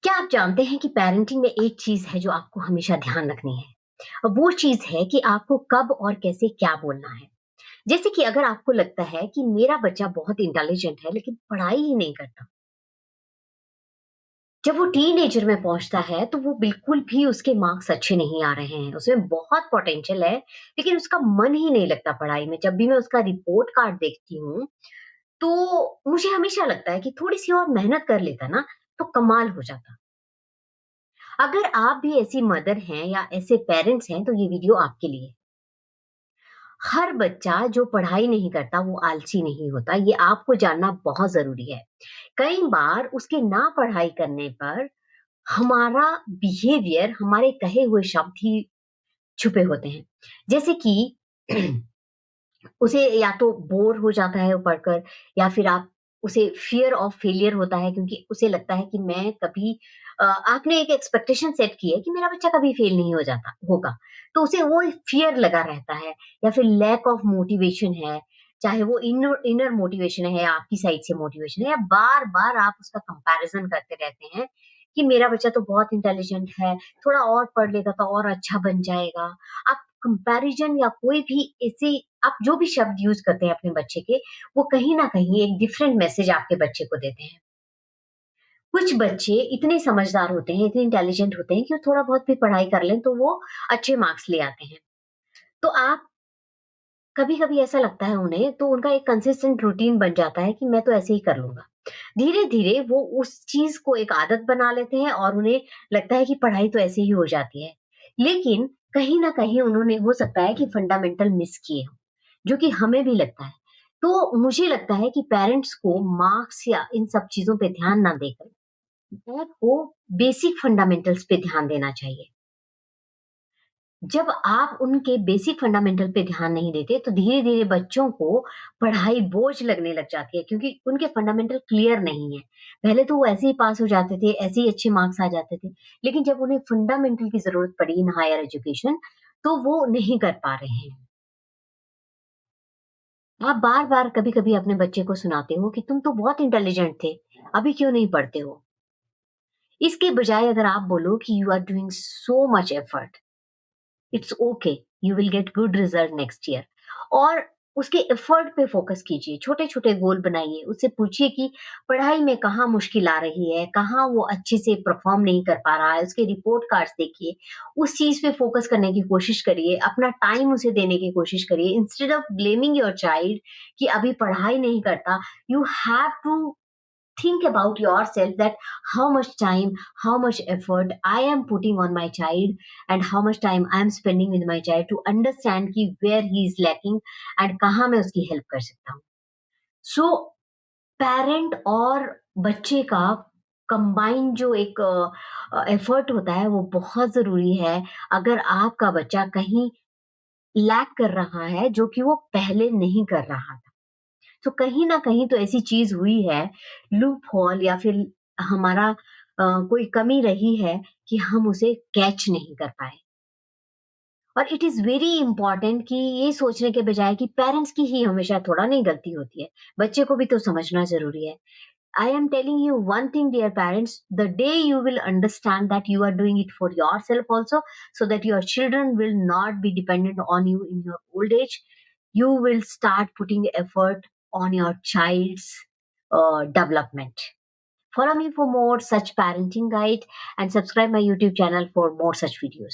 क्या आप जानते हैं कि पेरेंटिंग में एक चीज़ है जो आपको हमेशा ध्यान रखनी है? वो चीज़ है कि आपको कब और कैसे क्या बोलना है। जैसे कि अगर आपको लगता है कि मेरा बच्चा बहुत इंटेलिजेंट है लेकिन पढ़ाई ही नहीं करता, जब वो टीनेजर में पहुँचता है तो वो बिल्कुल भी उसके मार्क्स अच्छे नहीं आ रहे हैं। उसमें बहुत पोटेंशियल है लेकिन उसका मन ही नहीं लगता पढ़ाई में। जब भी मैं उसका रिपोर्ट कार्ड देखती हूँ, तो मुझे हमेशा लगता है कि थोड़ी-सी और मेहनत कर लेता ना, तो कमाल हो जाता। अगर आप भी ऐसी मदर हैं या ऐसे पेरेंट्स हैं तो ये वीडियो आपके लिए है। हर बच्चा जो पढ़ाई नहीं करता वो आलसी नहीं होता, ये आपको जानना बहुत ज़रूरी है। कई बार उसके ना पढ़ाई करने पर हमारा बिहेवियर, हमारे कहे हुए शब्द ही छुपे होते हैं। जैसे कि उसे या तो बोर हो जाता है वो पढ़कर या फिर आप उसे फ़ियर ऑफ फेलियर होता है क्योंकि उसे लगता है कि मैं कभी आपने एक एक्सपेक्टेशन सेट की है कि मेरा बच्चा कभी फेल नहीं हो जाता होगा, तो उसे वो फ़ियर लगा रहता है या फिर लैक ऑफ मोटिवेशन है, चाहे वो इनर इनर मोटिवेशन है या आपकी साइड से मोटिवेशन है या बार-बार आप उसका कंपैरिज़न करते रहते हैं कि मेरा बच्चा तो बहुत इंटेलिजेंट है, थोड़ा और पढ़ लेगा तो और अच्छा बन जाएगा। आप कंपैरिज़न या कोई भी ऐसी आप जो भी शब्द यूज़ करते हैं अपने बच्चे के, वो कहीं न कहीं एक डिफरेंट मैसेज आपके बच्चे को देते हैं। कुछ बच्चे इतने समझदार होते हैं, इतने इंटेलिजेंट होते हैं कि वो थोड़ा बहुत भी पढ़ाई कर लें तो वो अच्छे मार्क्स ले आते हैं। तो आप कभी-कभी ऐसा लगता है उन्हें तो उनका एक कंसिस्टेंट रूटीन बन जाता है कि मैं तो ऐसे ही कर लूँगा। धीरे-धीरे वो उस चीज़ को एक आदत बना लेते हैं और उन्हें लगता है कि पढ़ाई तो ऐसे ही हो जाती है। लेकिन कहीं न कहीं उन्होंने हो सकता है कि फंडामेंटल मिस किए हों, जो कि हमें भी लगता है। तो मुझे लगता है कि पेरेंट्स को मार्क्स या इन सब चीज़ों पे ध्यान ना देकर आपको बेसिक फंडामेंटल्स पे ध्यान देना चाहिए। जब आप उनके बेसिक फंडामेंटल पे ध्यान नहीं देते, तो धीरे-धीरे बच्चों को पढ़ाई बोझ लगने लग जाती है क्योंकि उनके फंडामेंटल क्लियर नहीं है। पहले तो वो ऐसे ही पास हो जाते थे, ऐसे ही अच्छे मार्क्स आ जाते थे। लेकिन जब उन्हें फंडामेंटल की ज़रूरत पड़ी इन हायर एजुकेशन, तो वो नहीं कर पा रहे हैं। आप बार-बार कभी-कभी अपने बच्चे को सुनाते हो कि तुम तो बहुत इंटेलिजेंट थे, अभी क्यों नहीं पढ़ते हो? इसके बजाय अगर आप बोलो कि you are doing so much effort, it's okay, you will get good result next year, और उसके एफर्ट पे फोकस कीजिए, छोटे छोटे गोल बनाइए, उससे पूछिए कि पढ़ाई में कहाँ मुश्किल आ रही है, कहाँ वो अच्छे से परफॉर्म नहीं कर पा रहा है, उसके रिपोर्ट कार्ड्स देखिए, उस चीज पे फोकस करने की कोशिश करिए, अपना टाइम उसे देने की कोशिश करिए instead of blaming your child कि अभी पढ़ाई नहीं करता। You have to think about yourself that how much time, how much effort I am putting on my child and how much time I am spending with my child to understand कि where he is lacking and कहाँ मैं उसकी help कर सकता हूँ। So parent और बच्चे का कंबाइन जो एक एफर्ट होता है वो बहुत ज़रूरी है। अगर आपका बच्चा कहीं लैक कर रहा है जो कि वो पहले नहीं कर रहा था। तो कहीं न कहीं तो ऐसी चीज़ हुई है, लूप होल या फिर हमारा कोई कमी रही है कि हम उसे कैच नहीं कर पाए। और इट इज़ वेरी इम्पोर्टेंट कि ये सोचने के बजाय कि पेरेंट्स की ही हमेशा थोड़ा नहीं गलती होती है, बच्चे को भी तो समझना ज़रूरी है। I am telling you one thing, dear parents, the day you will understand that you are doing it for yourself also, so that your children will not be dependent on you in your old age, you will start putting effort on your child's development. Follow me for more such parenting guide and subscribe my YouTube channel for more such videos.